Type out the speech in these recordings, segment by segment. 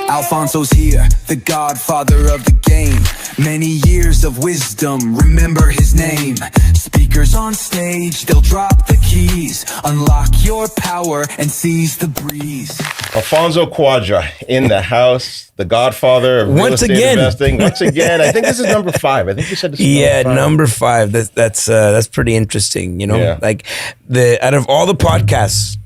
Alfonso's here, the godfather of the game. Many years of wisdom, remember his name. Speakers on stage, they'll drop the keys. Unlock your power and seize the breeze. Alfonso Cuadra in the house, the godfather of real estate investing. Once again, I think this is number 5. I think you said this is number 5. That's pretty interesting. You know, like out of all the podcasts,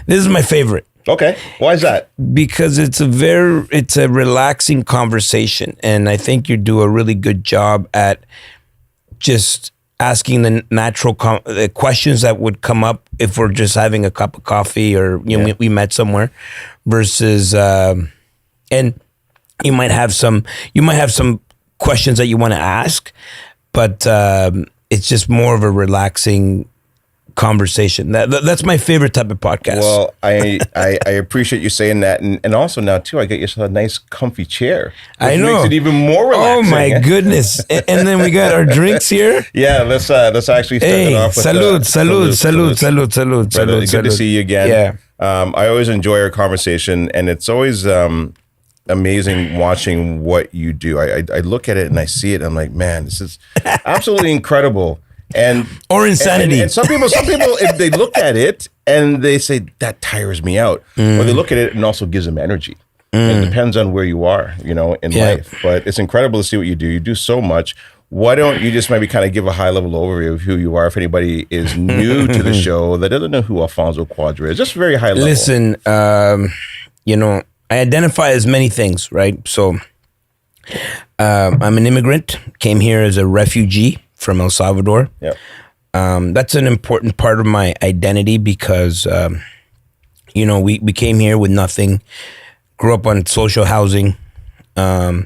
this is my favorite. Okay, why is that? Because it's a relaxing conversation, and I think you do a really good job at just asking the natural questions that would come up if we're just having a cup of coffee or we met somewhere, versus and you might have some questions that you want to ask, but it's just more of a relaxing conversation. That's my favorite type of podcast. Well, I appreciate you saying that, and also now too, I get yourself a nice comfy chair. I know, makes it even more relaxing. Oh my goodness! And then we got our drinks here. Yeah, let's actually start it off with salud. Good to see you again. Yeah, I always enjoy our conversation, and it's always amazing watching what you do. I look at it and I see it. And I'm like, man, this is absolutely incredible. Or insanity. And some people, if they look at it and they say that tires me out, or they look at it and also gives them energy. It depends on where you are, in life. But it's incredible to see what you do. You do so much. Why don't you just maybe kind of give a high level overview of who you are if anybody is new to the show that doesn't know who Alfonso Cuadra is? Just very high level. Listen, I identify as many things, right? So I'm an immigrant, came here as a refugee from El Salvador. Yep. That's an important part of my identity because, we came here with nothing, grew up on social housing. I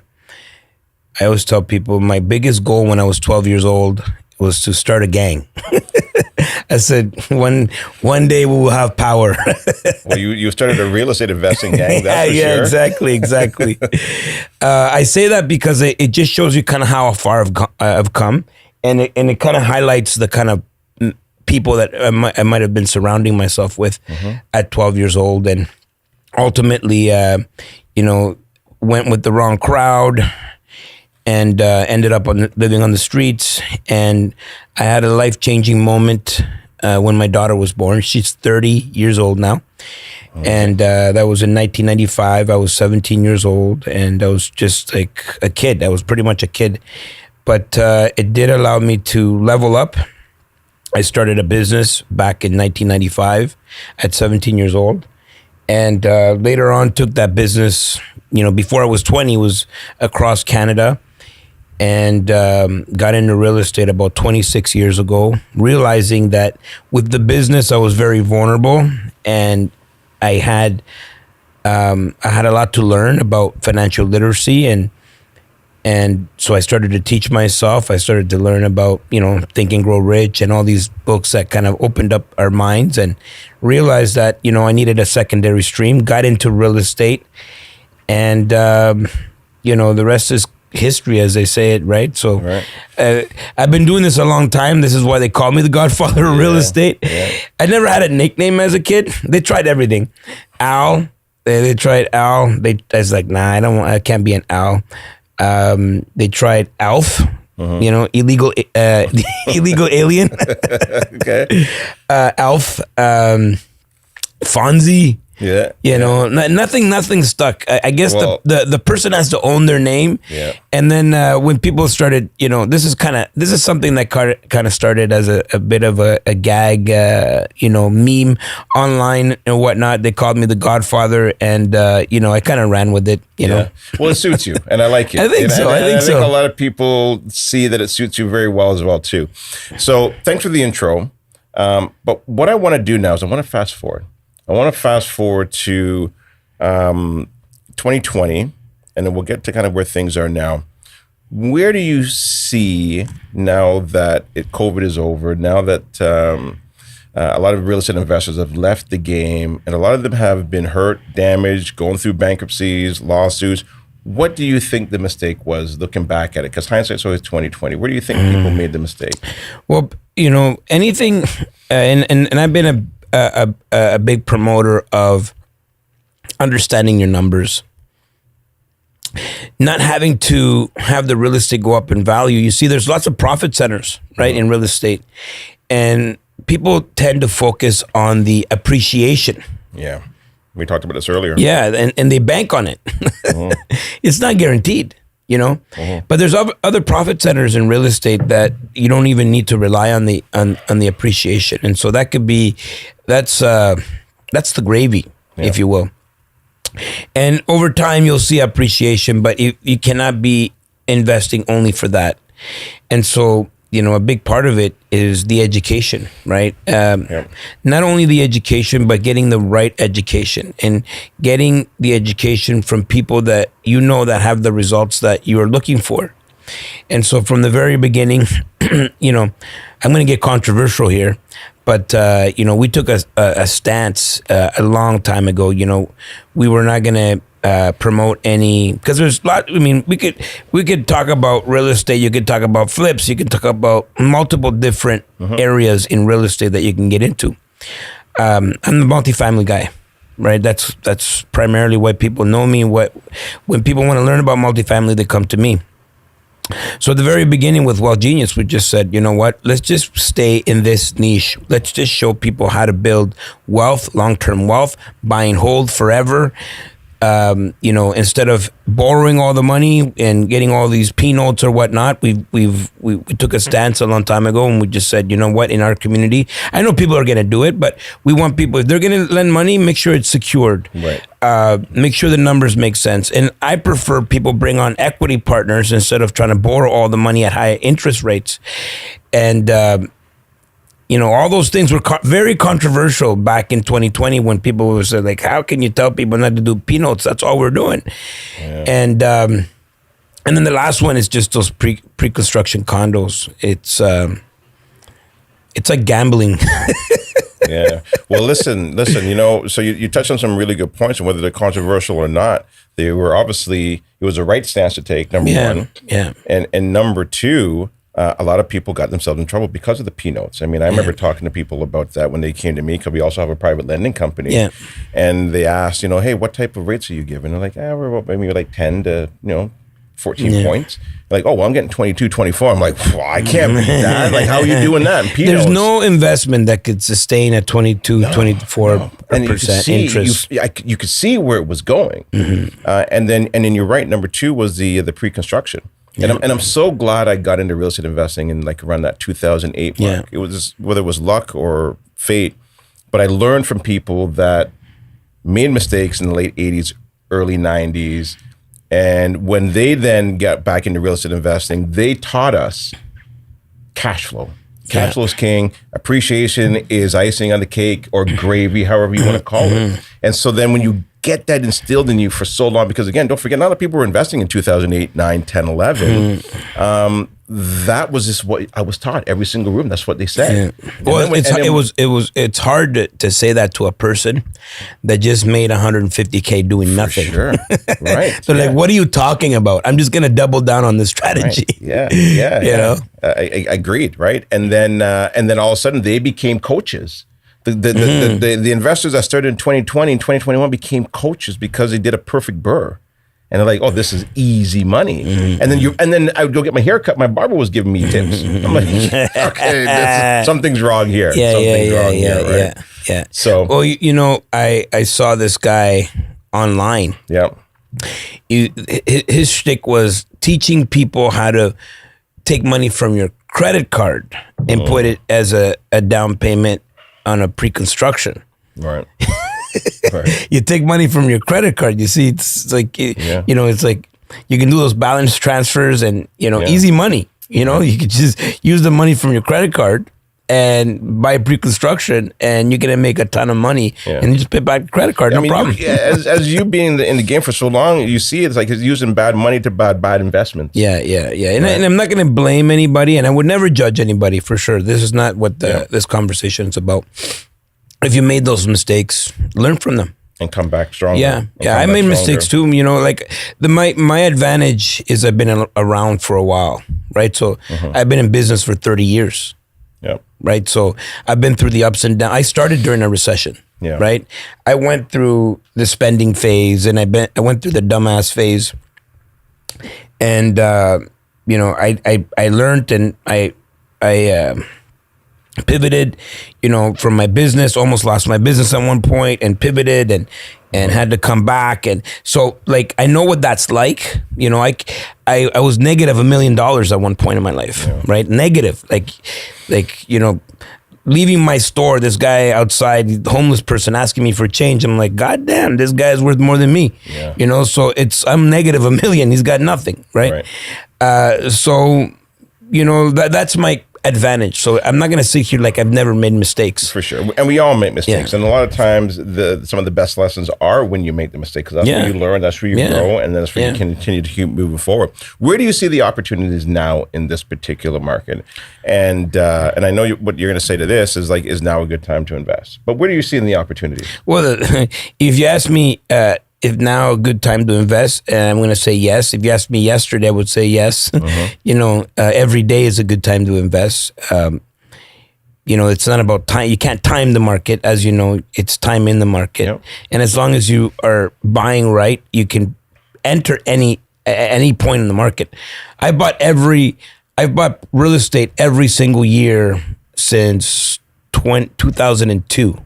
always tell people my biggest goal when I was 12 years old was to start a gang. I said, one day we will have power. Well, you started a real estate investing gang, that's for sure. Exactly. I say that because it just shows you kind of how far I've come. And it kind of highlights the kind of people that I might have been surrounding myself with at 12 years old, and ultimately, went with the wrong crowd, and ended up living on the streets. And I had a life-changing moment when my daughter was born. She's 30 years old now, and that was in 1995. I was 17 years old, and I was just like a kid. I was pretty much a kid. But it did allow me to level up. I started a business back in 1995 at 17 years old. And later on took that business, before I was 20, was across Canada, and got into real estate about 26 years ago, realizing that with the business, I was very vulnerable, and I had a lot to learn about financial literacy, and so I started to teach myself. I started to learn about, Think and Grow Rich and all these books that kind of opened up our minds, and realized that, I needed a secondary stream, got into real estate, and, the rest is history, as they say it, right? So I've been doing this a long time. This is why they call me the godfather of real estate. Yeah. I never had a nickname as a kid. They tried everything. Al, they tried Al. I was like, nah, I can't be an Al. They tried Alf, illegal alien. Okay. Alf, Fonzie. Yeah. Nothing stuck. I guess the person has to own their name. Yeah. And then when people started, this is something that kind of started as a bit of a gag, meme online and whatnot. They called me the Godfather, and I kind of ran with it. You know. Well, it suits you, and I like it. I think so. I think a lot of people see that it suits you very well as well too. So thanks for the intro. But what I want to do now is I want to fast forward. I want to fast forward to 2020, and then we'll get to kind of where things are now. Where do you see now that COVID is over, now that a lot of real estate investors have left the game, and a lot of them have been hurt, damaged, going through bankruptcies, lawsuits? What do you think the mistake was, looking back at it? Because hindsight's always 20/20. Where do you think people made the mistake? Well, anything, and I've been a big promoter of understanding your numbers, not having to have the real estate go up in value. You see, there's lots of profit centers, right, in real estate, and people tend to focus on the appreciation. Yeah. We talked about this earlier. Yeah, and they bank on it. It's not guaranteed, you know. But there's other profit centers in real estate that you don't even need to rely on the appreciation, and so that could be that's the gravy, if you will. And over time, you'll see appreciation, but you cannot be investing only for that. And so, you know, a big part of it is the education, right? Not only the education, but getting the right education and getting the education from people that you know that have the results that you are looking for. And so from the very beginning, you know, I'm going to get controversial here, but, you know, we took a stance a long time ago. You know, we were not going to promote any, because there's a lot. I mean, we could talk about real estate. You could talk about flips. You could talk about multiple different areas in real estate that you can get into. I'm the multifamily guy, right? That's primarily why people know me. When people want to learn about multifamily, they come to me. So at the very beginning with Wealth Genius, we just said, you know what, let's just stay in this niche. Let's just show people how to build wealth, long-term wealth, buy and hold forever. You know, instead of borrowing all the money and getting all these P-notes or whatnot, we took a stance a long time ago, and we just said, you know what, in our community, I know people are going to do it, but we want people, if they're going to lend money, make sure it's secured. Right. Make sure the numbers make sense. And I prefer people bring on equity partners instead of trying to borrow all the money at high interest rates. And, you know, all those things were very controversial back in 2020 when people were saying, like, how can you tell people not to do P-notes? That's all we're doing. Yeah. And then the last one is just those pre-construction condos. It's like gambling. Yeah. Well, listen, you know, so you touched on some really good points, and whether they're controversial or not, they were obviously, it was the right stance to take, number one. Yeah. And number two, a lot of people got themselves in trouble because of the P-notes. I mean, I remember talking to people about that when they came to me, because we also have a private lending company. Yeah. And they asked, you know, hey, what type of rates are you giving? They're like, we're about maybe like 10 to, 14 points. They're like, oh, well, I'm getting 22, 24. I'm like, well, I can't beat that. Like, how are you doing that? There's no investment that could sustain a 22, 24% interest. You could see where it was going. And then you're right. Number two was the pre-construction. Yeah. And I'm so glad I got into real estate investing in like around that 2008 mark. Yeah. It was, whether it was luck or fate, but I learned from people that made mistakes in the late 80s, early 90s. And when they then got back into real estate investing, they taught us cash flow. Cash flow is king. Appreciation is icing on the cake, or gravy, however you want to call it. And so then when you get that instilled in you for so long, because again, don't forget, a lot of people were investing in 2008, 9, 10, 11. That was just what I was taught. Every single room, that's what they said. Yeah. Well, it's hard to say that to a person that just made 150K doing nothing. Sure, right. So like, what are you talking about? I'm just gonna double down on this strategy. Right. Yeah. You know, I agreed, right? And then all of a sudden they became coaches. The investors that started in 2020 and 2021 became coaches because they did a perfect BRRRR. And they're like, oh, this is easy money. And then I would go get my hair cut. My barber was giving me tips. I'm like, okay, something's wrong here. Yeah. So, well, you know, I saw this guy online. Yeah. His shtick was teaching people how to take money from your credit card and put it as a down payment on a pre-construction. Right. You take money from your credit card. You see, it's like, you know, it's like you can do those balance transfers and, easy money. You know, you could just use the money from your credit card and buy pre-construction, and you're gonna make a ton of money, and you just pay back the credit card, problem. As you being in the game for so long, you see it's like it's using bad money to buy bad investments. Yeah. And I'm not gonna blame anybody, and I would never judge anybody for sure. This is not what this conversation is about. If you made those mistakes, learn from them and come back stronger. Yeah. I made mistakes too. You know, like my advantage is I've been around for a while, right? So I've been in business for 30 years. Yep. Right. So I've been through the ups and downs. I started during a recession. Yeah. Right. I went through the spending phase, and I went through the dumbass phase, and you know, I learned, and I pivoted, you know, from my business. Almost lost my business at one point, and pivoted, and had to come back. And so, like, I know what that's like. You know, I was negative $1 million at one point in my life, right? Negative, like, you know, leaving my store, this guy outside, the homeless person, asking me for change. I'm like, God damn, this guy's worth more than me. Yeah. You know, so I'm negative $1 million. He's got nothing, right? So, you know, that's my advantage. So I'm not going to sit here like I've never made mistakes. For sure. And we all make mistakes. Yeah. And a lot of times some of the best lessons are when you make the mistake, because that's where you learn, that's where you grow, and that's where you continue to keep moving forward. Where do you see the opportunities now in this particular market? And I know what you're going to say to this is now a good time to invest. But where do you see the opportunities? Well, if you ask me if now a good time to invest, I'm going to say yes. If you asked me yesterday, I would say yes. You know, every day is a good time to invest. You know, it's not about time. You can't time the market, as you know. It's time in the market. Yep. And as long as you are buying right, you can enter any point in the market. I've bought real estate every single year since 2002.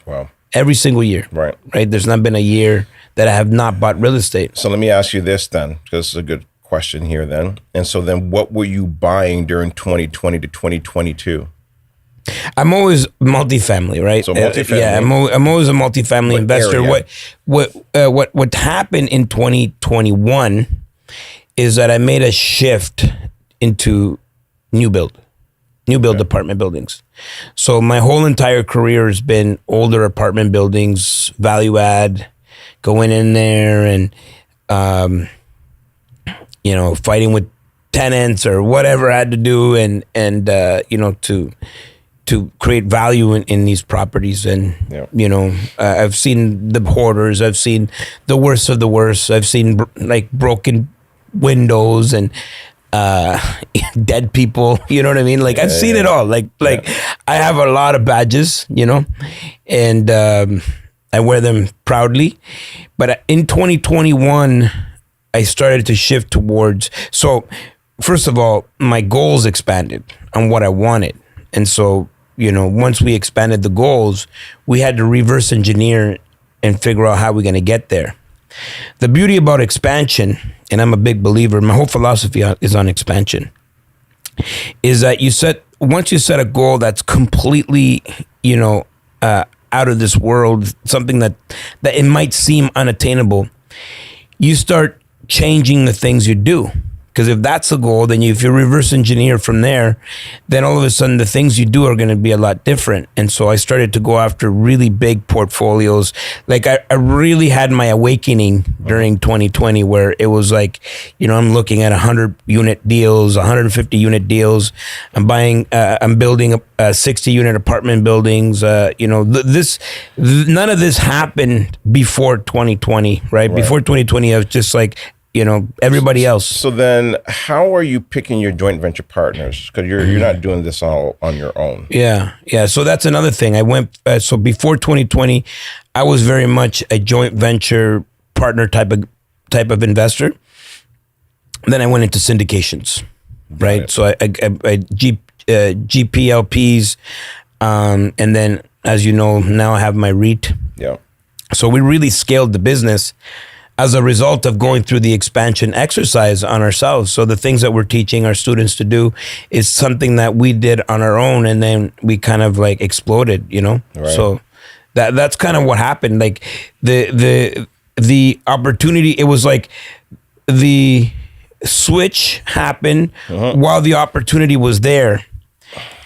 Wow. Every single year. Right. There's not been a year that I have not bought real estate. So let me ask you this then, because this is a good question here then. And so then what were you buying during 2020 to 2022? I'm always multifamily, right? So multifamily. Yeah, I'm always a multifamily investor. area? What happened in 2021 is that I made a shift into new build apartment buildings. So my whole entire career has been older apartment buildings, value add, going in there and you know, fighting with tenants or whatever I had to do, and you know, to create value in these properties. And you know, I've seen the hoarders, I've seen the worst of the worst, I've seen like broken windows and dead people, you know what I mean? Like I've seen it all. Like I have a lot of badges, you know, and I wear them proudly. But in 2021, I started to shift towards. So first of all, my goals expanded on what I wanted, and so, you know, once we expanded the goals, we had to reverse engineer and figure out how we're going to get there. The beauty about expansion, and I'm a big believer, my whole philosophy is on expansion, is that once you set a goal that's completely, you know, out of this world, something that it might seem unattainable, you start changing the things you do. Because if that's the goal, then if you reverse engineer from there, then all of a sudden the things you do are going to be a lot different. And so I started to go after really big portfolios. Like I really had my awakening during 2020, where it was like, you know, I'm looking at 100 unit deals, 150 unit deals. I'm building 60 unit apartment buildings. You know, none of this happened before 2020, right? Before 2020, I was just like, you know, everybody else. So then how are you picking your joint venture partners? Because you're not doing this all on your own. Yeah. So that's another thing. I went, so before 2020, I was very much a joint venture partner type of investor. Then I went into syndications, right? So I GPLPs, and then, as you know, now I have my REIT. Yeah. So we really scaled the business as a result of going through the expansion exercise on ourselves. So the things that we're teaching our students to do is something that we did on our own, and then we kind of like exploded, you know? Right. So that's kind of what happened. Like the opportunity, it was like the switch happened while the opportunity was there.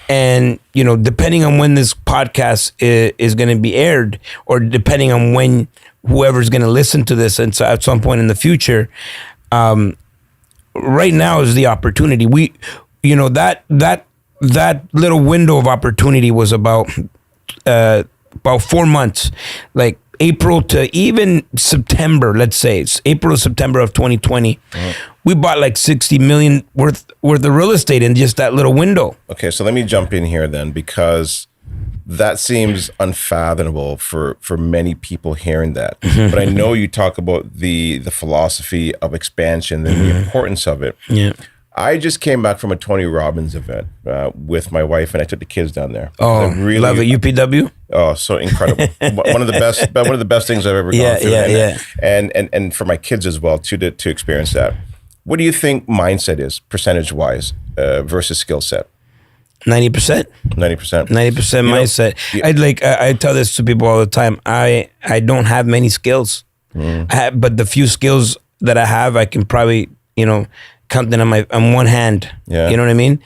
And, you know, depending on when this podcast is going to be aired, or depending on when whoever's going to listen to this and so at some point in the future, right now is the opportunity. We, you know, that little window of opportunity was about 4 months, like April to even September, let's say it's April to September of 2020. We bought like 60 million worth of real estate in just that little window. Okay, so let me jump in here then, because that seems unfathomable for many people hearing that. But I know you talk about the philosophy of expansion and the importance of it. Yeah. I just came back from a Tony Robbins event with my wife, and I took the kids down there. Oh, love it. UPW? Oh, so incredible! One of the best things I've ever gone through. And for my kids as well too, to experience that. What do you think mindset is, percentage wise, versus skill set? 90%. 90%. 90% mindset. I tell this to people all the time. I don't have many skills, but the few skills that I have, I can probably count them on one hand. Yeah. You know what I mean?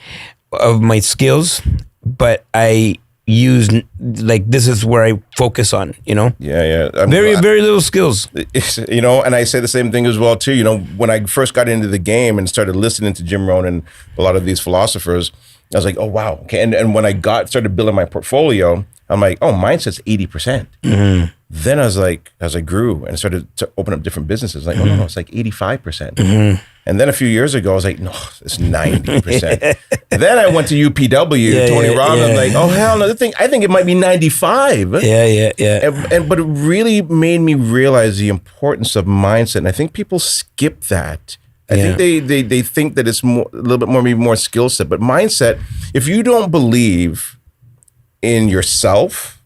Of my skills, but I use this is where I focus on. Yeah. Very little skills. And I say the same thing as well too. When I first got into the game and started listening to Jim Rohn and a lot of these philosophers, I was like, oh wow, okay. And when I started building my portfolio, I'm like, oh, mindset's 80%. Then I was like, as I grew and started to open up different businesses, like, oh no, it's like 85%. And then a few years ago, I was like, no, it's 90%. Then I went to UPW, Tony Robbins, like, oh hell no, I think it might be 95. Yeah. But it really made me realize the importance of mindset. And I think people skip that. I think they think that it's a little bit more, maybe more skill set, but mindset, if you don't believe in yourself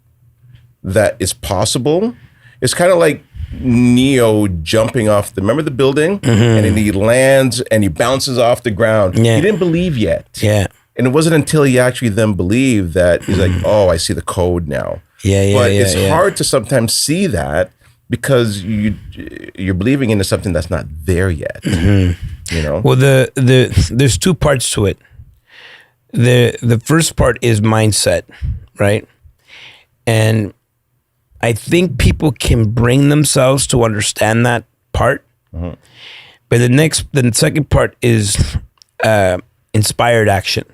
that it's possible, it's kind of like Neo jumping off remember the building? And then he lands and he bounces off the ground. Yeah. He didn't believe yet. Yeah. And it wasn't until he actually then believed that he's like, oh, I see the code now. But it's hard to sometimes see that because you're believing into something that's not there yet. Well, there's two parts to it. The first part is mindset, right? And I think people can bring themselves to understand that part. But the second part is inspired action,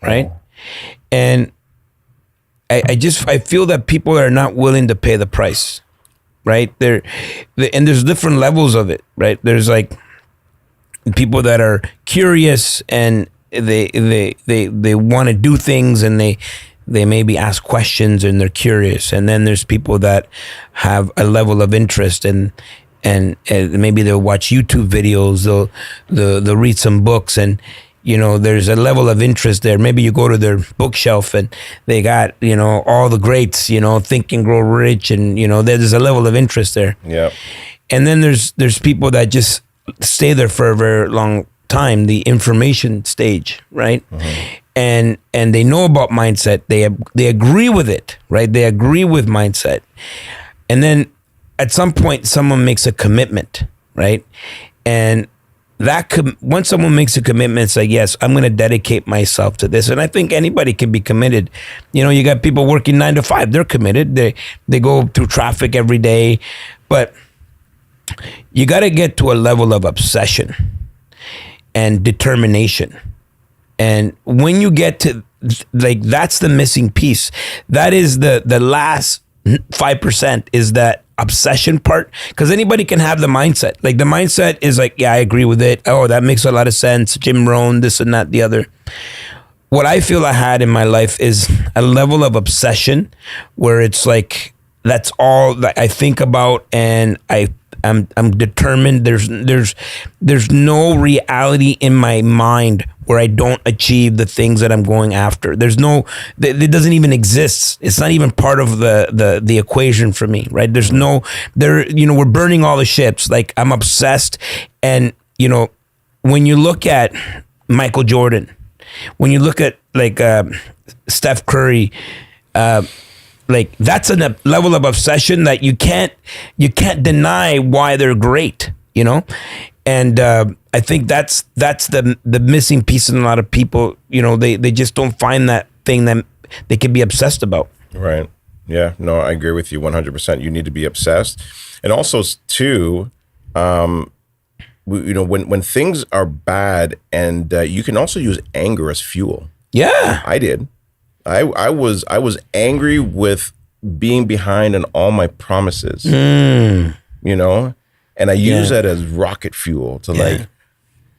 right? And I feel that people are not willing to pay the price, right? And there's different levels of it, right? There's like people that are curious and they want to do things and they maybe ask questions and they're curious. And then there's people that have a level of interest and maybe they'll watch YouTube videos, they'll read some books, and there's a level of interest there. Maybe you go to their bookshelf and they got all the greats, Think and Grow Rich, and there's a level of interest there. Yeah. And then there's people that just stay there for a very long time, the information stage, right? And they know about mindset. They agree with it, right? They agree with mindset. And then at some point, someone makes a commitment, right? And once someone makes a commitment, it's like, yes, I'm going to dedicate myself to this. And I think anybody can be committed. You got people working 9 to 5. They're committed. They go through traffic every day. But you got to get to a level of obsession and determination. And when you get to that's the missing piece. That is the last 5% is that obsession part, because anybody can have the mindset. Like the mindset is like, yeah, I agree with it. Oh, that makes a lot of sense. Jim Rohn, this and that, the other. What I feel I had in my life is a level of obsession where it's like, that's all that I think about, and I'm determined. There's no reality in my mind where I don't achieve the things that I'm going after. It doesn't even exist. It's not even part of the equation for me, right? We're burning all the ships. Like I'm obsessed. And, when you look at Michael Jordan, when you look at like Steph Curry, like that's a level of obsession that you can't deny why they're great, and I think that's the missing piece in a lot of people. They just don't find that thing that they can be obsessed about. Right. Yeah. No, I agree with you 100%. You need to be obsessed, and also too, when things are bad, and you can also use anger as fuel. Yeah, I did. I was angry with being behind on all my promises, and I use that as rocket fuel to like,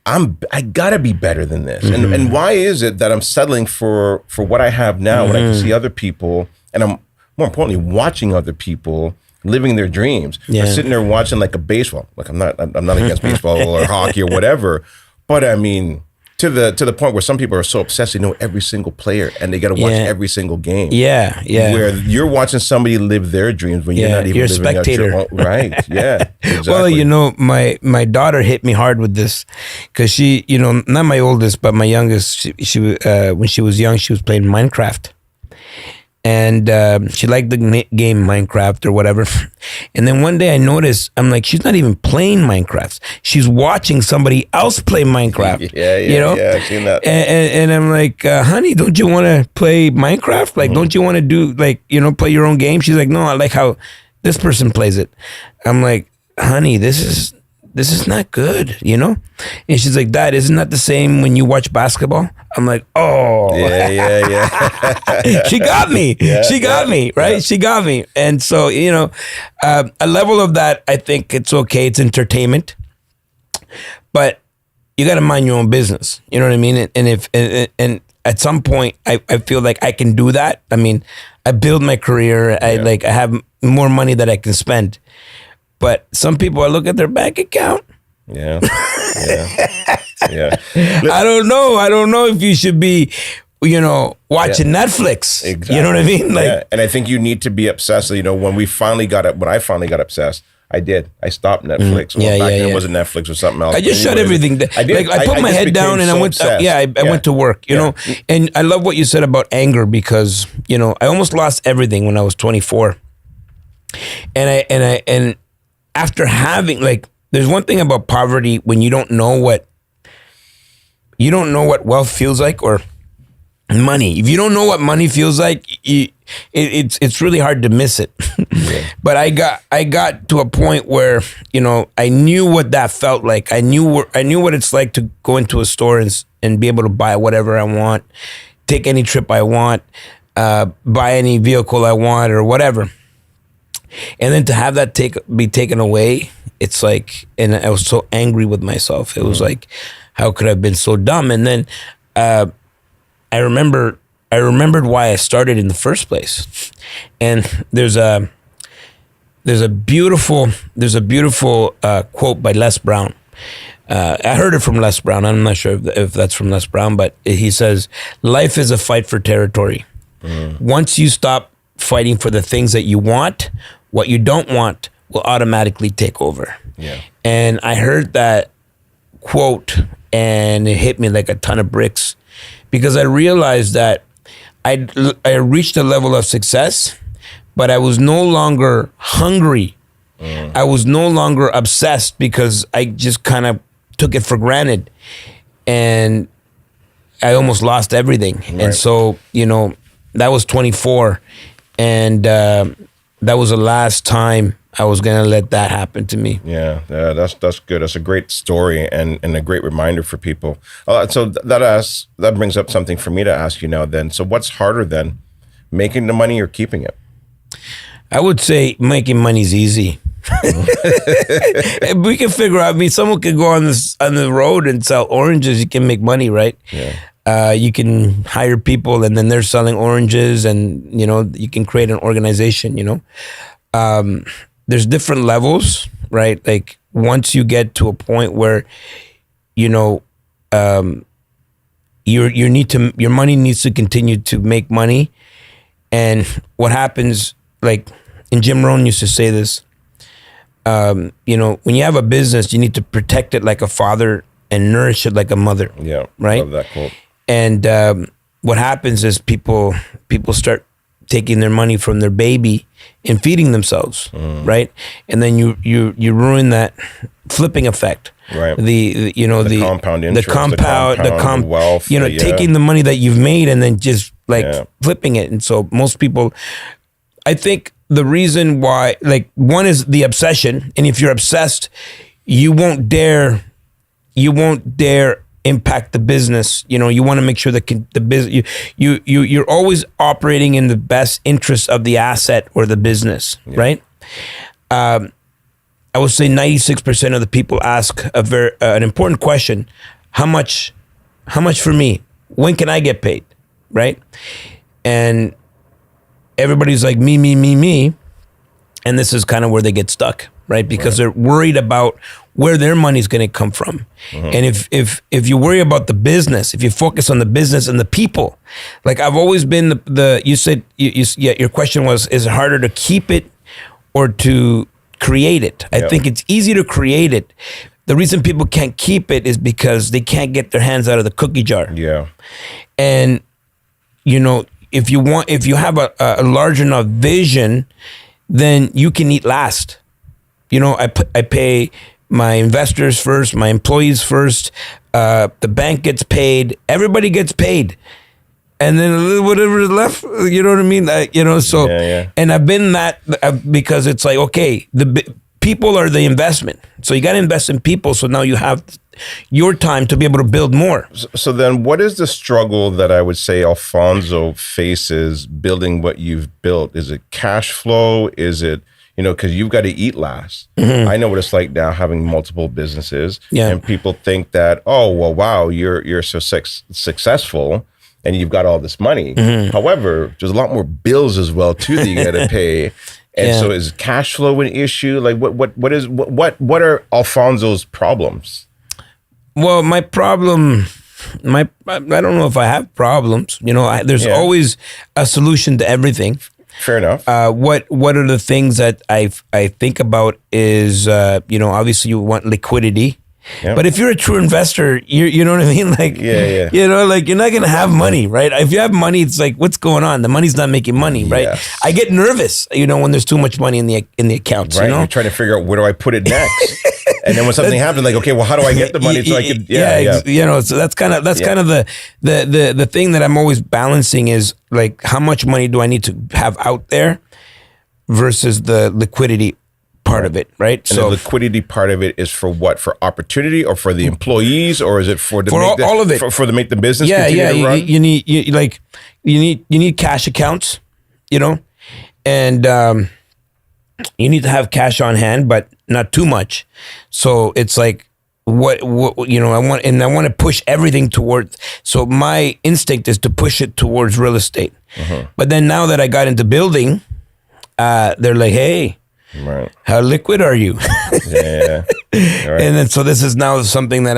I gotta be better than this. And why is it that I'm settling for what I have now when I can see other people, and I'm more importantly watching other people living their dreams. Yeah. I'm sitting there watching like a baseball. Like I'm not against baseball or hockey or whatever, but I mean to the point where some people are so obsessed they know every single player and they got to watch every single game. Yeah. Where you're watching somebody live their dreams when you're not even you're a living spectator. out your own. Right. Yeah. Exactly. Well, you know, my daughter hit me hard with this because she, you know, not my oldest, but my youngest, she when she was young, she was playing Minecraft. And she liked the game Minecraft or whatever. And then one day I noticed, I'm like, she's not even playing Minecraft. She's watching somebody else play Minecraft. You know? Yeah, I've seen that. And I'm like, honey, don't you want to play Minecraft? Like, don't you want to do, like, you know, play your own game? She's like, no, I like how this person plays it. I'm like, honey, this is not good, you know? And she's like, Dad, isn't that the same when you watch basketball? I'm like, oh. Yeah. She got me. She got me, right? Yeah. She got me. And so, you know, a level of that, I think it's okay. It's entertainment. But you got to mind your own business. You know what I mean? And at some point, I feel like I can do that. I mean, I build my career. I have more money that I can spend. But some people, I look at their bank account. Yeah. I don't know if you should be, you know, watching Netflix. Exactly. You know what I mean? Like, and I think you need to be obsessed. You know, when I finally got obsessed, I did. I stopped Netflix. Well, back then it wasn't Netflix or something else. I just shut everything down. I did. Like, I put my head down and I went. I went to work. You know, and I love what you said about anger because you know I almost lost everything when I was 24, and after having like, there's one thing about poverty when you don't know what wealth feels like or money. If you don't know what money feels like, it's really hard to miss it. But I got to a point where, you know, I knew what that felt like. I knew what it's like to go into a store and be able to buy whatever I want, take any trip I want, buy any vehicle I want or whatever. And then to have that be taken away, it's like, and I was so angry with myself. It was like, how could I have been so dumb? And then I remembered why I started in the first place. And there's a beautiful quote by Les Brown. I heard it from Les Brown. I'm not sure if that's from Les Brown, but he says, life is a fight for territory. Once you stop fighting for the things that you want, what you don't want will automatically take over. Yeah. And I heard that quote and it hit me like a ton of bricks because I realized that I reached a level of success, but I was no longer hungry. I was no longer obsessed because I just kind of took it for granted and I almost lost everything. Right. And so, you know, that was 24 and that was the last time I was going to let that happen to me. Yeah, that's good. That's a great story and a great reminder for people. So that brings up something for me to ask you now then. So what's harder then, making the money or keeping it? I would say making money's easy. We can figure out, I mean, someone could go on the road and sell oranges. You can make money, right? Yeah. You can hire people and then they're selling oranges and, you know, you can create an organization, you know. There's different levels, right? Like once you get to a point where, you know, your money needs to continue to make money. And what happens, like, and Jim Rohn used to say this, you know, when you have a business, you need to protect it like a father and nourish it like a mother. Yeah, right. Love that quote. And what happens is people start taking their money from their baby and feeding themselves, right? And then you ruin that flipping effect. Right. The compound interest, the compound wealth. You know, taking the money that you've made and then just like flipping it. And so most people, I think the reason why, like, one is the obsession, and if you're obsessed, you won't dare impact the business. You know, you want to make sure that the business, you're always operating in the best interest of the asset or the business, right? I would say 96% of the people ask an important question. how much for me? When can I get paid? Right? And everybody's like, me. And this is kind of where they get stuck, right? Because they're worried about where their money's going to come from. And if you worry about the business, if you focus on the business and the people, like I've always been you said, your question was, is it harder to keep it or to create it? I think it's easy to create it. The reason people can't keep it is because they can't get their hands out of the cookie jar. Yeah. And, you know, if you have a large enough vision, then you can eat last. You know, I pay my investors first, my employees first, the bank gets paid, everybody gets paid. And then a little whatever is left, you know what I mean? You know, so, and I've been that because it's like, okay, people are the investment. So you got to invest in people. So now you have your time to be able to build more. So then what is the struggle that I would say Alfonso faces building what you've built? Is it cash flow? Is it, you know, because you've got to eat last. I know what it's like now having multiple businesses. And people think that, oh, well, wow, you're so successful and you've got all this money. However, there's a lot more bills as well too that you got to pay. And so is cash flow an issue? Like what are Alfonso's problems? Well, my problem, I don't know if I have problems. You know, there's always a solution to everything. Fair enough. What are the things that I think about is, you know, obviously you want liquidity. But if you're a true investor, you know what I mean? Like, you know, like you're not going to have money, right? If you have money, it's like, what's going on? The money's not making money, right? I get nervous, you know, when there's too much money in the accounts, you know? You're trying to figure out where do I put it next? And then when something happens, like, okay, well, how do I get the money so I could, you know, so that's kind of the thing that I'm always balancing is like, how much money do I need to have out there versus the liquidity part of it, right? And so the liquidity part of it is for what? For opportunity or for the employees, or is it for all of it for to make the business? To run? You need cash accounts, you know, and you need to have cash on hand, but not too much. So it's like what you know, I want to push everything towards. So my instinct is to push it towards real estate. But then now that I got into building, they're like, hey. Right. How liquid are you? Right. And then so this is now something that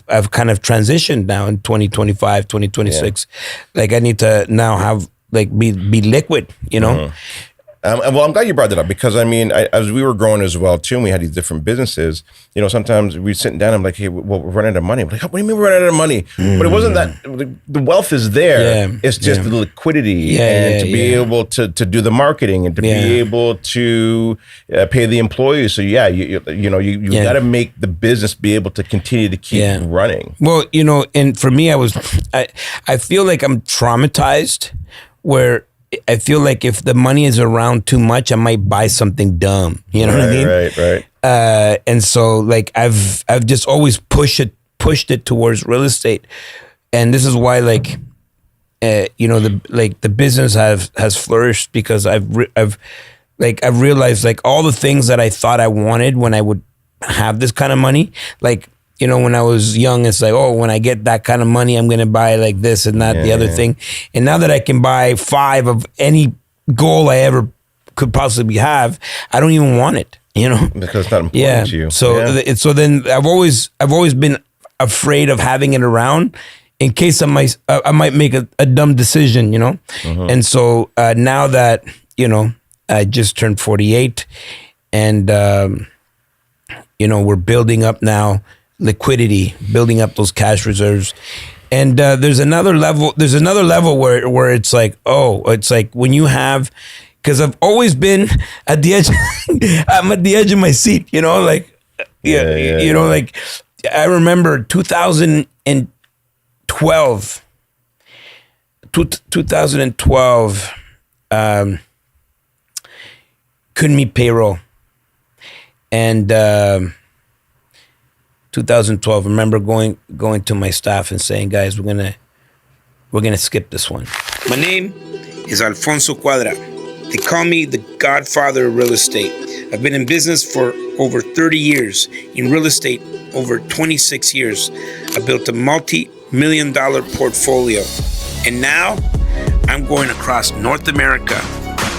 I've kind of transitioned now in 2025, 2026. Like I need to now have like be liquid, you know. Well, I'm glad you brought that up because I mean, as we were growing as well too, and we had these different businesses. You know, sometimes we sit down. I'm like, hey, well, we're running out of money. I'm like, what do you mean we're running out of money? But it wasn't that the wealth is there. It's just the liquidity and to be able to do the marketing and to be able to pay the employees. So you got to make the business be able to continue to keep running. Well, you know, and for me, I feel like I'm traumatized where. I feel like if the money is around too much, I might buy something dumb. You know what I mean? Right. And so like I've just always pushed it towards real estate, and this is why like you know the business has flourished because I've realized like all the things that I thought I wanted when I would have this kind of money, like. You know, when I was young, it's like, oh, when I get that kind of money, I'm going to buy like this and that, the other thing. And now that I can buy 5 of any goal I ever could possibly have, I don't even want it, you know? Because it's not important to you. So, so then I've always been afraid of having it around in case I might make a dumb decision, you know? And so now that, you know, I just turned 48 and, you know, we're building up now liquidity, building up those cash reserves. And there's another level where it's like, oh, it's like when you have, because I've always been at the edge, I'm at the edge of my seat, you know, like, you know, like I remember 2012, couldn't meet payroll. And 2012, I remember going to my staff and saying, guys, we're gonna skip this one. My name is Alfonso Cuadra. They call me the godfather of real estate. I've been in business for over 30 years. In real estate, over 26 years. I built a multi-million-dollar portfolio. And now, I'm going across North America,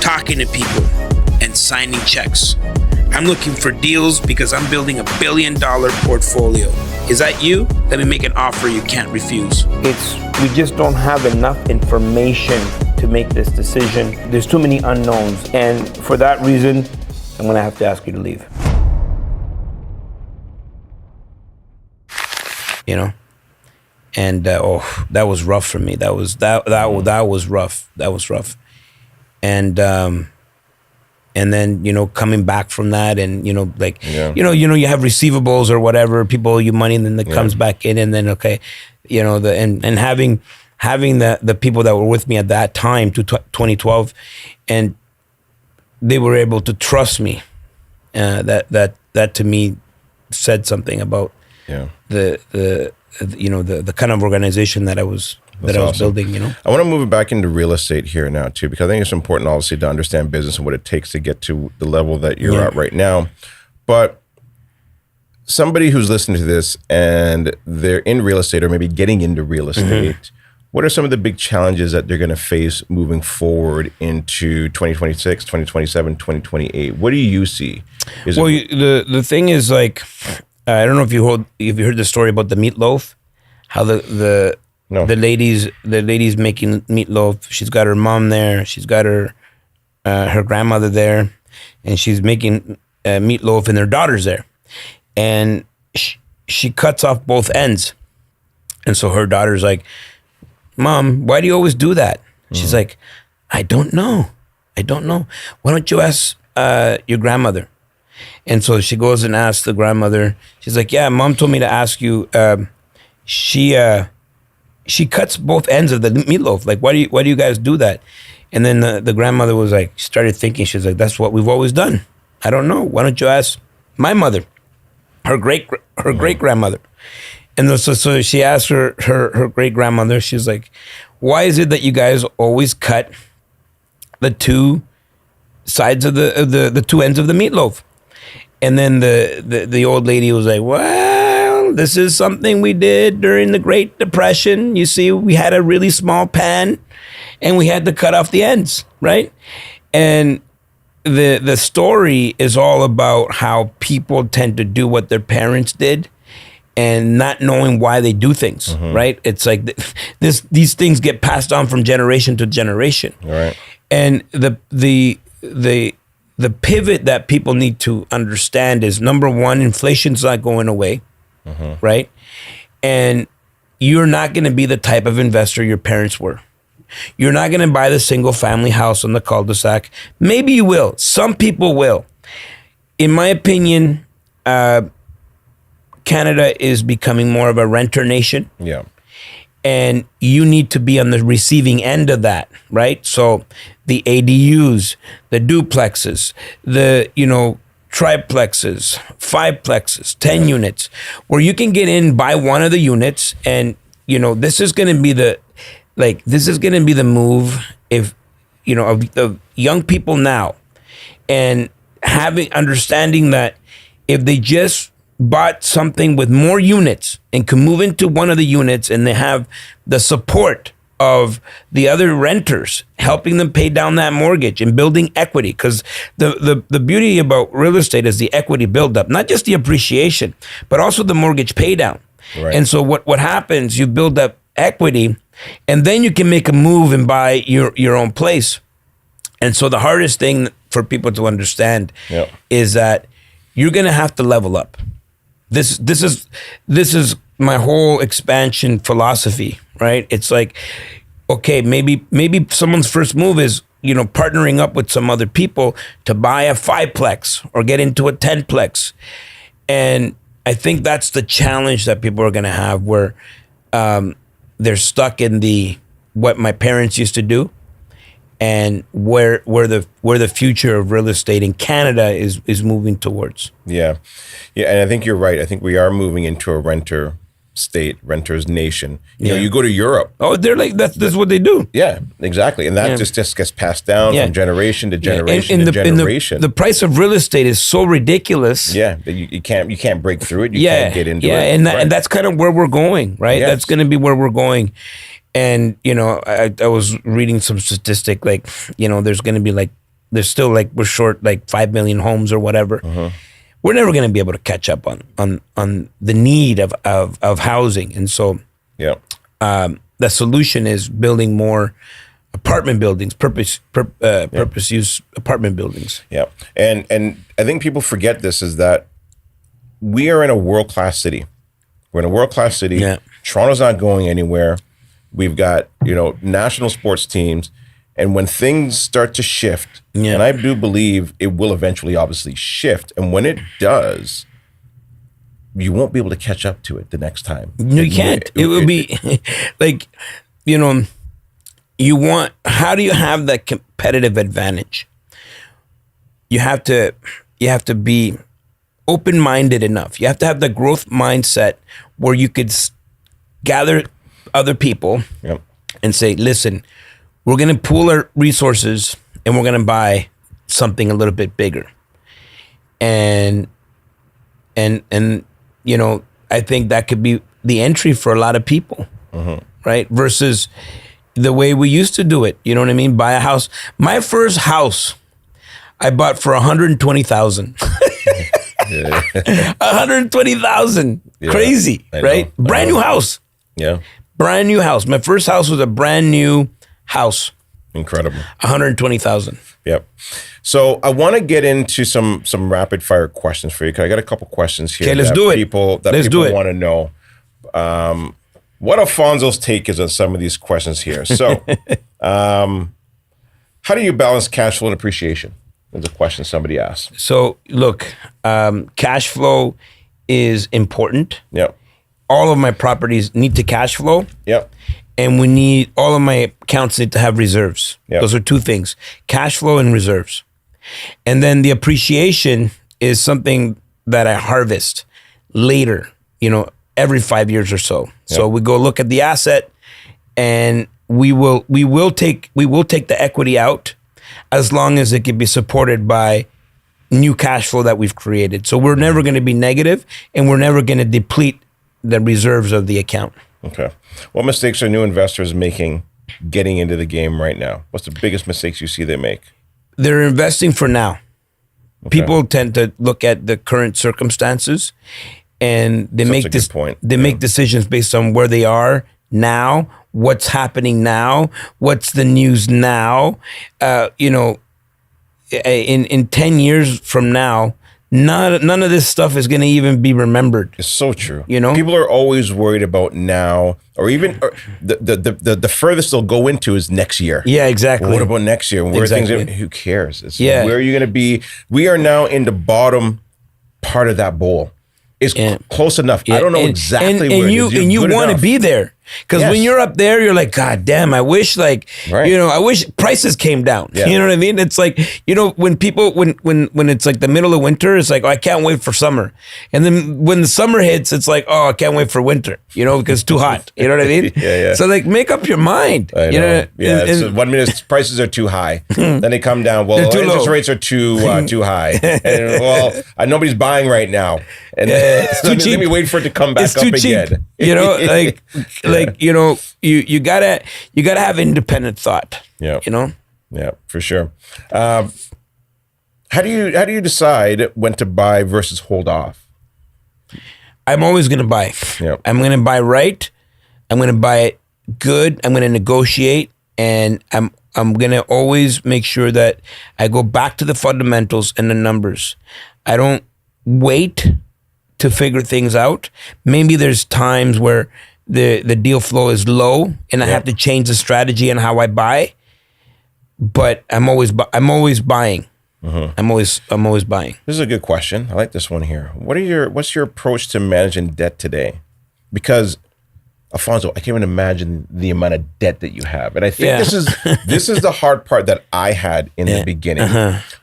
talking to people and signing checks. I'm looking for deals because I'm building a $1 billion portfolio. Is that you? Let me make an offer you can't refuse. We just don't have enough information to make this decision. There's too many unknowns. And for that reason, I'm gonna have to ask you to leave. You know? And that was rough for me. That was rough. That was rough. And then, coming back from that and, you have receivables or whatever, people owe you money and then it comes back in and then, okay, and having the people that were with me at that time to 2012 and they were able to trust me, that to me said something about the kind of organization that I was building, I want to move it back into real estate here now too, because I think it's important obviously to understand business and what it takes to get to the level that you're at right now. But somebody who's listening to this and they're in real estate or maybe getting into real estate, what are some of the big challenges that they're going to face moving forward into 2026, 2027, 2028? What do you see? The thing is, like, I don't know if you heard the story about the meatloaf, how the lady's making meatloaf. She's got her mom there. She's got her grandmother there, and she's making meatloaf, and their daughter's there. And she cuts off both ends, and so her daughter's like, "Mom, why do you always do that?" She's like, I don't know. Why don't you ask your grandmother? And so she goes and asks the grandmother. She's like, "Yeah, Mom told me to ask you." She cuts both ends of the meatloaf. Like, why do you guys do that? And then the grandmother was like, started thinking. She's like, "That's what we've always done." I don't know. Why don't you ask my mother, her great grandmother? And so she asked her great grandmother. She's like, "Why is it that you guys always cut the two sides of the two ends of the meatloaf?" And then the old lady was like, "Well, this is something we did during the Great Depression. You see, we had a really small pan and we had to cut off the ends, right?" And the story is all about how people tend to do what their parents did and not knowing why they do things, right? It's like these things get passed on from generation to generation. Right. And the pivot that people need to understand is, number one, inflation's not going away, right? And you're not going to be the type of investor your parents were. You're not going to buy the single family house on the cul-de-sac. Maybe you will. Some people will. In my opinion, Canada is becoming more of a renter nation. Yeah. And you need to be on the receiving end of that, right? So the ADUs, the duplexes, the, triplexes, fiveplexes, 10 units, where you can get in, buy one of the units, and, this is going to be the move if, of young people now, and understanding that if they just bought something with more units and can move into one of the units and they have the support of the other renters helping them pay down that mortgage and building equity, because the beauty about real estate is the equity buildup, not just the appreciation, but also the mortgage pay down. Right. And so what happens, you build up equity and then you can make a move and buy your own place. And so the hardest thing for people to understand is that you're going to have to level up. This is my whole expansion philosophy, right? It's like, okay, maybe someone's first move is, partnering up with some other people to buy a 5-plex or get into a 10-plex. And I think that's the challenge that people are going to have, where they're stuck in what my parents used to do, and where the future of real estate in Canada is moving towards. Yeah, and I think you're right. I think we are moving into a renter state, renters nation. You know, Yeah. you go to Europe. Oh, they're like that's what they do. Yeah, exactly. And that Yeah. just gets passed down Yeah. from generation to And- generation and to the- and generation. the price of real estate is so ridiculous. yeah, that you can't break through it. You Yeah, can't get into yeah, it. and that, Right. and that's kind of where we're going, right? Yes. That's going to be where we're going. And you know, I was reading some statistic like, you know, there's going to be like, there's still like we're short like 5 million homes or whatever. We're never going to be able to catch up on the need of housing, and so yeah. the solution is building more apartment buildings, purpose use apartment buildings. Yeah, and I think people forget this is that we are in a world class city. We're in a world class city. Yeah. Toronto's not going anywhere. We've got national sports teams, and when things start to shift, Yeah. and I do believe it will eventually, obviously shift, and when it does, you won't be able to catch up to it the next time. No, you can't. It would be like, you know, how do you have that competitive advantage? You have to be open-minded enough. You have to have the growth mindset where you could gather other people Yep. and say, listen, we're going to pool our resources and we're going to buy something a little bit bigger. And you know, I think that could be the entry for a lot of people, right? Versus the way we used to do it. You know what I mean? Buy a house. My first house, I bought for 120,000. 120,000. Yeah, Crazy, I know. right? Brand new house. Yeah. Brand new house. My first house was a brand new house. Incredible. 120,000. Yep. So I want to get into some rapid fire questions for you. 'Cause I got a couple questions here. Okay, let's that do it. People Let's do it. want to know. What Alfonso's take is on some of these questions here. So, how do you balance cash flow and appreciation? There's a question somebody asked. So look, cash flow is important. Yep. All of my properties need to cash flow, Yep. and all of my accounts need to have reserves. Yep. Those are two things: cash flow and reserves. And then the appreciation is something that I harvest later, you know, every 5 years or so. So we go look at the asset, and we will take the equity out as long as it can be supported by new cash flow that we've created. So we're never going to be negative, and we're never going to deplete the reserves of the account. Okay. What mistakes are new investors making getting into the game right now? What's the biggest mistakes you see they make? They're investing for now. People tend to look at the current circumstances, and they That's make a good point. They make decisions based on where they are now, what's happening now, what's the news now. You know, in 10 years from now, none of this stuff is going to even be remembered. It's so true. You know? People are always worried about now, or even the furthest they'll go into is next year. Yeah, exactly. Well, what about next year? Where Exactly. things? Who cares? It's Yeah. where are you going to be? We are now in the bottom part of that bowl. It's Yeah. close enough. I Yeah, don't know and- exactly and where you it is. and you Good want to enough. be there, because Yes. when you're up there, you're like, God damn, I wish Right. I wish prices came down. Yeah. You know what I mean? It's like, you know, when people when it's like the middle of winter, it's like, oh, I can't wait for summer, and then when the summer hits, it's like, oh, I can't wait for winter. You know, because it's too hot. You know what I mean? Yeah. So like, make up your mind. I you know. Yeah. and- So 1 minute prices are too high, then they come down. Well, They're too interest low. rates are too high. And, well, nobody's buying right now, and it's too let cheap. me wait for it to come back it's up too cheap. again. You know, like you know, you gotta have independent thought. Yeah. You know. Yeah, for sure. How do you decide when to buy versus hold off? I'm always going to buy. Yep. I'm going to buy right. I'm going to buy it good. I'm going to negotiate, and I'm going to always make sure that I go back to the fundamentals and the numbers. I don't wait to figure things out. Maybe there's times where the deal flow is low, and I have to change the strategy and how I buy. But I'm always buying. I'm always buying. This is a good question. I like this one here. What's your approach to managing debt today? Because Alfonso, I can't even imagine the amount of debt that you have. And I think this is the hard part that I had in the beginning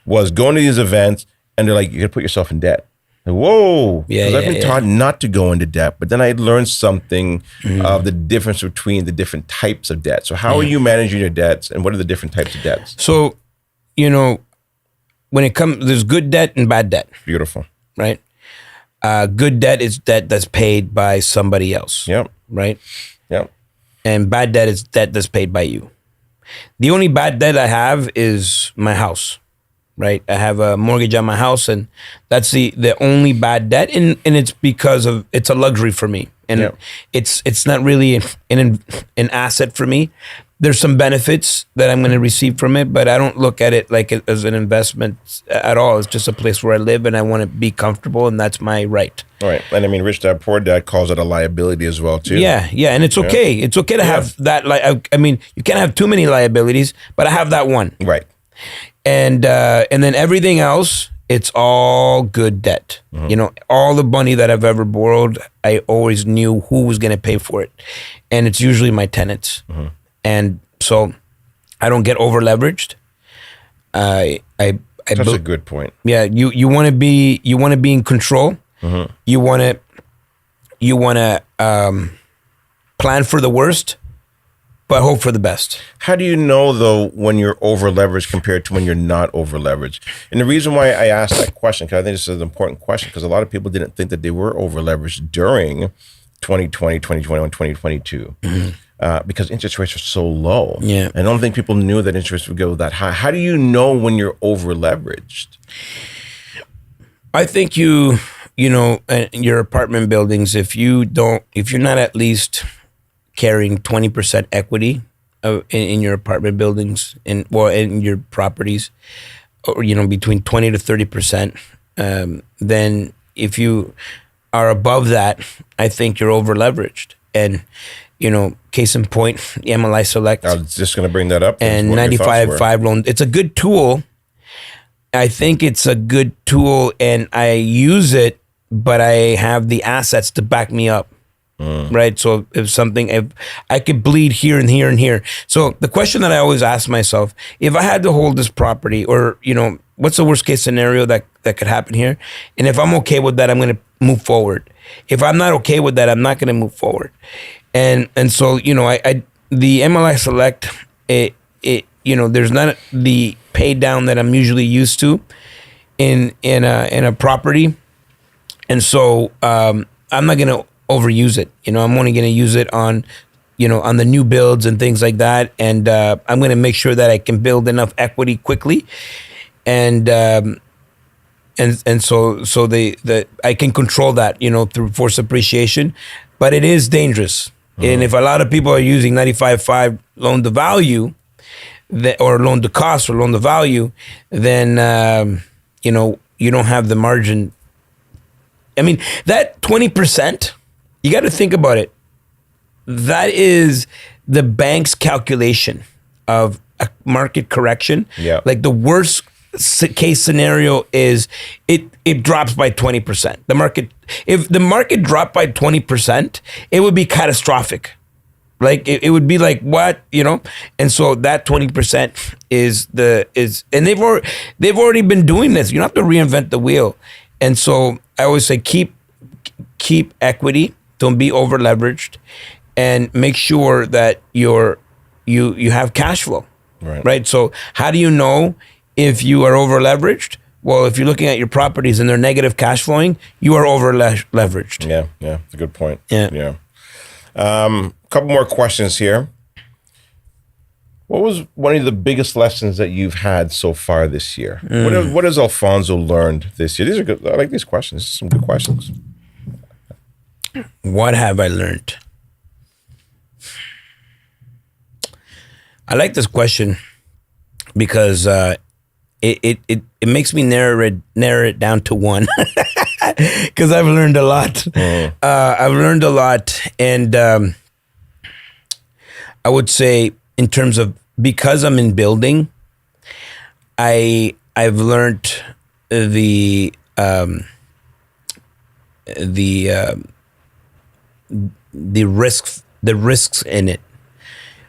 was going to these events and they're like, you're gonna put yourself in debt. Whoa. Yeah, 'Cause I've yeah, been yeah. taught not to go into debt, but then I learned something of the difference between the different types of debt. So how are you managing your debts, and what are the different types of debts? So, when it comes, there's good debt and bad debt, Beautiful. right? Good debt is debt that's paid by somebody else, Yep. right? Yep. And bad debt is debt that's paid by you. The only bad debt I have is my house, right? I have a mortgage on my house, and that's the only bad debt, and it's because of it's a luxury for me, and Yep. it's not really an asset for me. There's some benefits that I'm going to receive from it, but I don't look at it like as an investment at all. It's just a place where I live, and I want to be comfortable, and that's my right. All right. And I mean, Rich Dad Poor Dad calls it a liability as well, too. Yeah, and it's okay. It's okay to have that. I mean, you can't have too many liabilities, but I have that one. Right. And then everything else, it's all good debt. All the money that I've ever borrowed, I always knew who was going to pay for it, and it's usually my tenants. And so I don't get over leveraged. That's a good point. Yeah, you want to be in control. You want to plan for the worst, but hope for the best. How do you know, though, when you're over leveraged compared to when you're not over leveraged? And the reason why I asked that question, because I think this is an important question, because a lot of people didn't think that they were over leveraged during 2020, 2021, 2022. Because interest rates are so low. Yeah. I don't think people knew that interest would go that high. How do you know when you're over leveraged? I think in your apartment buildings, if you're not at least carrying 20% equity in your apartment buildings in your properties, or between 20 to 30%, then if you are above that, I think you're over leveraged. And case in point, the MLI Select I was just going to bring that up. and What your thoughts 95.5 loan. It's a good tool. I think it's a good tool, and I use it, but I have the assets to back me up. Right. So if I could bleed here and here and here. So the question that I always ask myself, if I had to hold this property, or, what's the worst case scenario that could happen here? And if I'm okay with that, I'm going to move forward. If I'm not okay with that, I'm not going to move forward. And so, the MLI Select, there's not the pay down that I'm usually used to in a property. And so, I'm not going to overuse it. I'm only going to use it on the new builds and things like that. And I'm going to make sure that I can build enough equity quickly, and so I can control that through forced appreciation. But it is dangerous. And if a lot of people are using 95.5 loan to value, or loan to cost or loan to value, then you don't have the margin. I mean, that 20%. You got to think about it. That is the bank's calculation of a market correction. Yeah. Like the worst case scenario is it drops by 20%. If the market dropped by 20%, it would be catastrophic. Like it would be like, what, And so that 20% is and they've already been doing this. You don't have to reinvent the wheel. And so I always say keep equity. Don't be over leveraged, and make sure that you have cash flow. Right. So how do you know if you are over leveraged? Well, if you're looking at your properties and they're negative cash flowing, you are over leveraged. Yeah, that's a good point. Yeah. A couple more questions here. What was one of the biggest lessons that you've had so far this year? What has Alfonso learned this year? These are good. I like these questions. Some good questions. What have I learned? I like this question because it makes me narrow it down to one, because I've learned a lot. I've learned a lot, and I would say in terms of, because I'm in building, I've learned the risks in it,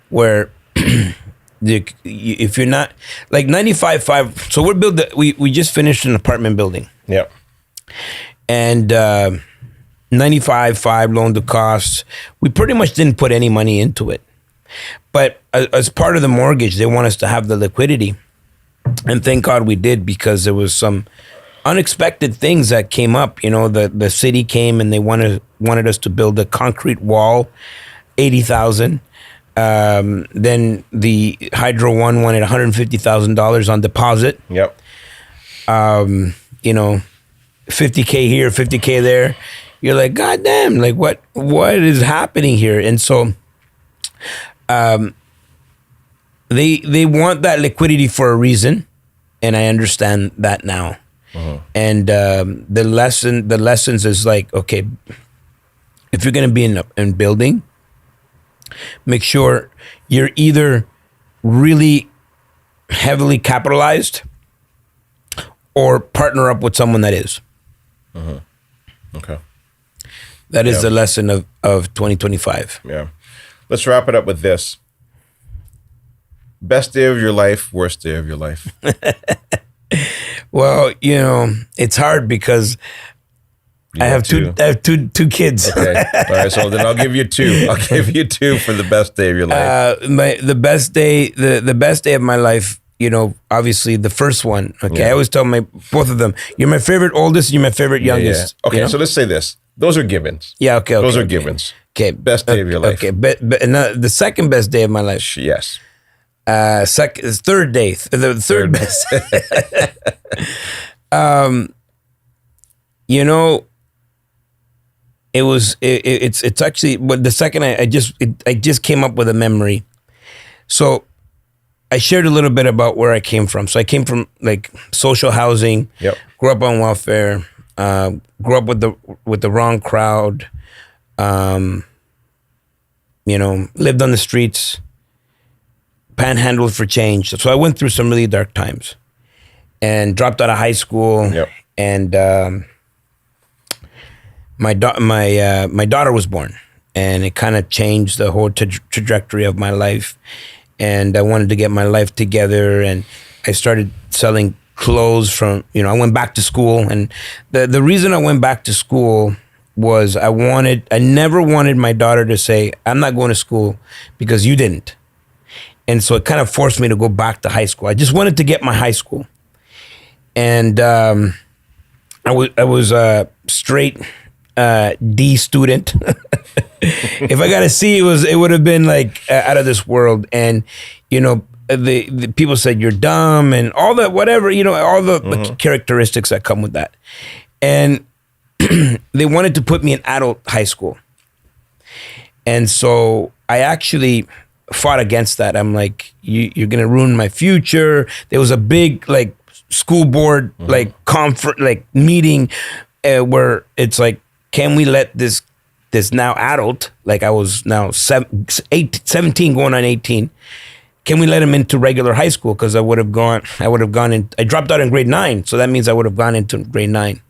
where if you're not like 95.5, so we just finished an apartment building. Yeah. and 95.5 loan to cost. We pretty much didn't put any money into it, but as part of the mortgage, they want us to have the liquidity, and thank God we did, because there was some unexpected things that came up. You know, the city came and they wanted us to build a concrete wall, $80,000. Then the Hydro One wanted $150,000 on deposit. Yep. You know, 50K here, 50K there. You're like, God damn, like what is happening here? And so they want that liquidity for a reason, and I understand that now. And the lessons is like, okay, if you're gonna be in building, make sure you're either really heavily capitalized or partner up with someone that is. Okay. That is the lesson of 2025. Yeah. Let's wrap it up with this. Best day of your life, worst day of your life. Well, you know, it's hard because I have two kids. Okay. All right. So then I'll give you two. I'll give you two for the best day of your life. The best day of my life, you know, obviously the first one. Okay. Yeah. I always tell both of them, you're my favorite oldest, you're my favorite youngest. Yeah. Okay. You know? So let's say this. Those are givens. Yeah. Okay. Those are givens. Okay. Best day of your life. Okay. But the second best day of my life. Yes. Third day. The third best. You know, it's actually, but the second I just came up with a memory. So I shared a little bit about where I came from. So I came from like social housing. Yep. Grew up on welfare. Grew up with the wrong crowd. You know, lived on the streets. Panhandled for change. So I went through some really dark times, and dropped out of high school. Yep. And my daughter was born, and it kind of changed the whole trajectory of my life. And I wanted to get my life together, and I started selling clothes from, you know, I went back to school. And the reason I went back to school was I never wanted my daughter to say, I'm not going to school because you didn't. And so it kind of forced me to go back to high school. I just wanted to get my high school. And I was a straight D student. If I got a C, it would have been like out of this world. And, you know, the people said you're dumb and all that, whatever, you know, all the characteristics that come with that. And they wanted to put me in adult high school. And so I actually fought against that. I'm like, you're going to ruin my future. There was a big like school board like conference, like meeting where it's like, can we let this now adult, like I was now 17 going on 18, can we let him into regular high school? Because I would have gone in, I dropped out in grade 9. So that means I would have gone into grade 9.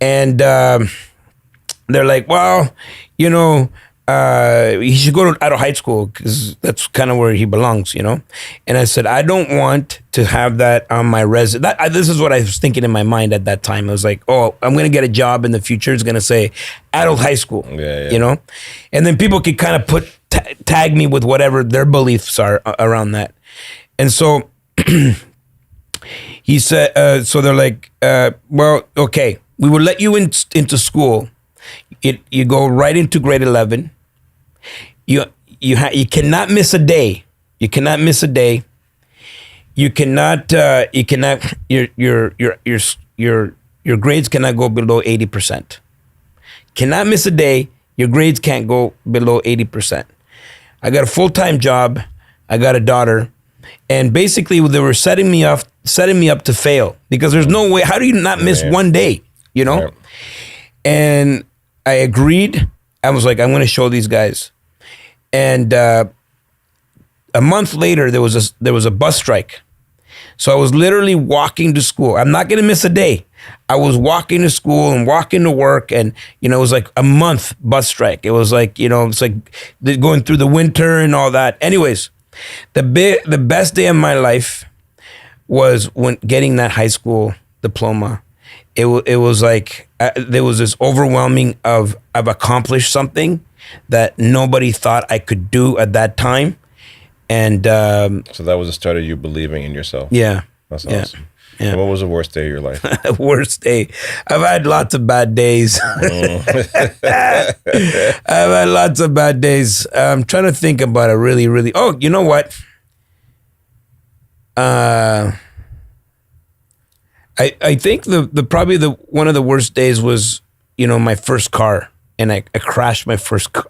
And they're like, well, you know, he should go to adult high school because that's kind of where he belongs, you know? And I said, I don't want to have that on my resume. This is what I was thinking in my mind at that time. I was like, oh, I'm going to get a job in the future. It's going to say adult high school, you know? And then people could kind of tag me with whatever their beliefs are around that. And so he said, so they're like, well, okay, we will let you into school. You go right into grade 11. You cannot miss a day. You cannot miss a day. You cannot your grades cannot go below 80%. Cannot miss a day. Your grades can't go below 80%. I got a full-time job. I got a daughter. And basically they were setting me up to fail because there's no way. How do you not miss one day? You know? Right. And I agreed. I was like, I'm going to show these guys. And a month later, there was a bus strike. So I was literally walking to school. I'm not going to miss a day. I was walking to school and walking to work. And, you know, it was like a month bus strike. It was like, you know, it's like going through the winter and all that. Anyways, the best day of my life was when getting that high school diploma. it was like there was this overwhelming of I've accomplished something that nobody thought I could do at that time, and So that was the start of you believing in yourself. yeah, That's yeah. awesome. Yeah. And what was the worst day of your life? Worst day. I've had lots of bad days. I've had lots of bad days. I'm trying to think about a really, really. Oh, you know what? I think the probably the one of the worst days was, you know, my first car, and I crashed my first car.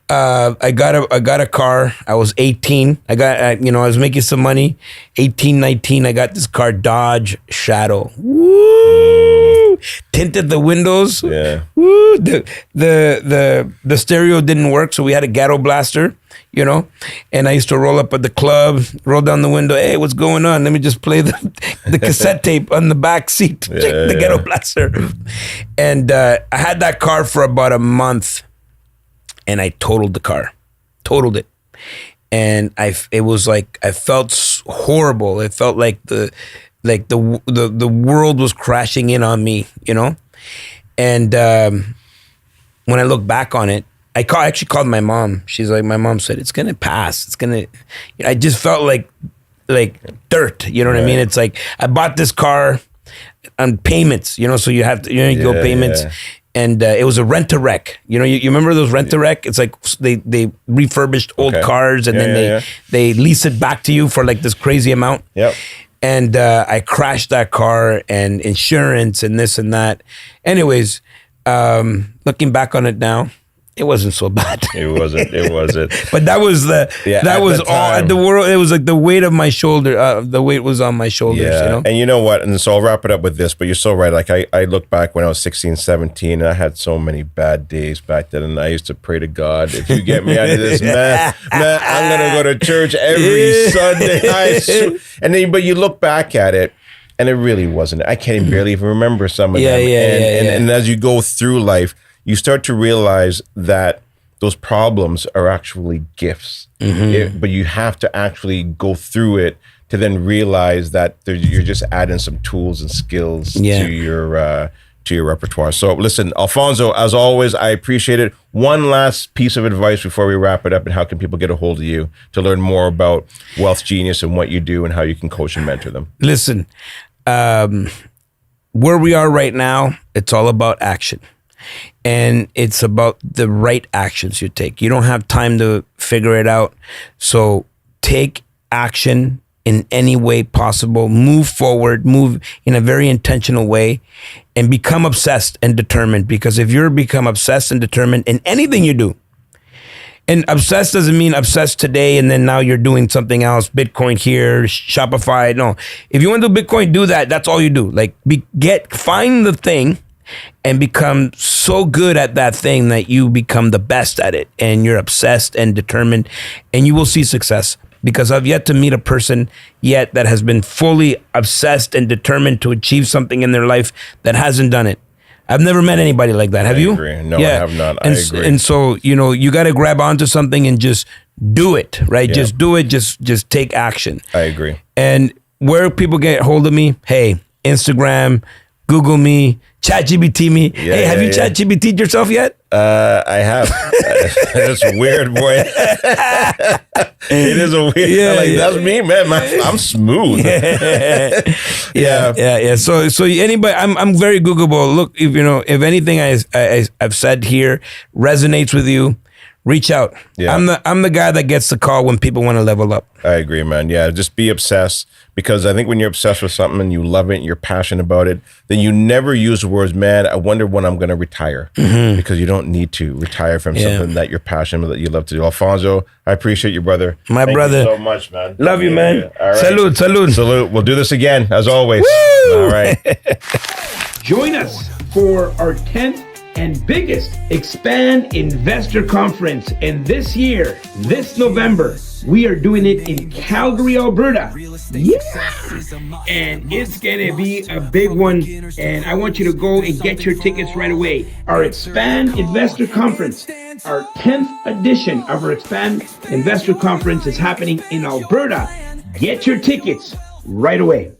I got a car. I was 18. I was making some money. 18, 19. I got this car, Dodge Shadow. Woo! Tinted the windows. Yeah. Woo! The stereo didn't work, so we had a ghetto blaster, you know. And I used to roll up at the club, roll down the window. Hey, what's going on? Let me just play the cassette tape on the back seat. Check the ghetto blaster. And I had that car for about a month. And I totaled the car, totaled it, and it was like I felt horrible. It felt like the world was crashing in on me, you know. And when I look back on it, I actually called my mom. She's like, my mom said, it's gonna pass. It's gonna. I just felt like dirt. You know what I mean? It's like I bought this car on payments, you know. So you have to, you go payments. Yeah. And it was a rent-a-wreck. You know, you remember those rent-a-wreck? It's like they refurbished old cars and then they lease it back to you for like this crazy amount. Yep. And I crashed that car and insurance and this and that. Anyways, looking back on it now, it wasn't so bad. It wasn't. But that was all the world. It was like the weight of my shoulder. The weight was on my shoulders. Yeah. You know? And you know what? And so I'll wrap it up with this, but you're so right. Like I look back when I was 16, 17, and I had so many bad days back then. And I used to pray to God, if you get me out of this, man, I'm going to go to church every Sunday. But you look back at it, and it really wasn't. I can't barely even remember some of them. And as you go through life, you start to realize that those problems are actually gifts. But you have to actually go through it to then realize that you're just adding some tools and skills to your repertoire. So listen, Alfonso, as always, I appreciate it. One last piece of advice before we wrap it up, and how can people get a hold of you to learn more about Wealth Genius and what you do and how you can coach and mentor them? Listen, where we are right now, it's all about action. And it's about the right actions you take. You don't have time to figure it out. So take action in any way possible. Move forward, move in a very intentional way, and become obsessed and determined. Because if you become obsessed and determined in anything you do, and obsessed doesn't mean obsessed today and then now you're doing something else, Bitcoin here, Shopify. No, if you want to do Bitcoin, do that. That's all you do. Like find the thing and become so good at that thing that you become the best at it, and you're obsessed and determined, and you will see success. Because I've yet to meet a person yet that has been fully obsessed and determined to achieve something in their life that hasn't done it. I've never met anybody like that. Have you? Agree. No, I have not. I agree. And so, you know, you got to grab onto something and just do it, right? Yeah. Just do it. Just take action. I agree. And where people get hold of me, hey, Instagram, Google me, ChatGPT me. Hey, have you ChatGPT'd yourself yet? I have. It's weird, boy. It is a weird. That's me, man. I'm smooth. Yeah. So anybody, I'm very Googleable. Look, if anything I've said here resonates with you, reach out. Yeah. I'm the guy that gets the call when people want to level up. I agree, man. Yeah, just be obsessed, because I think when you're obsessed with something and you love it and you're passionate about it, then you never use the words, man, I wonder when I'm going to retire. Because you don't need to retire from something that you're passionate about, that you love to do. Alfonso, I appreciate you, brother. My Thank brother. you so much, man. Love you, man. All right. Salute. We'll do this again, as always. Woo! All right. Join us for our 10th and biggest Expand Investor Conference. And this year, this November, we are doing it in Calgary, Alberta. Yeah! And it's gonna be a big one. And I want you to go and get your tickets right away. Our Expand Investor Conference, our 10th edition of our Expand Investor Conference, is happening in Alberta. Get your tickets right away.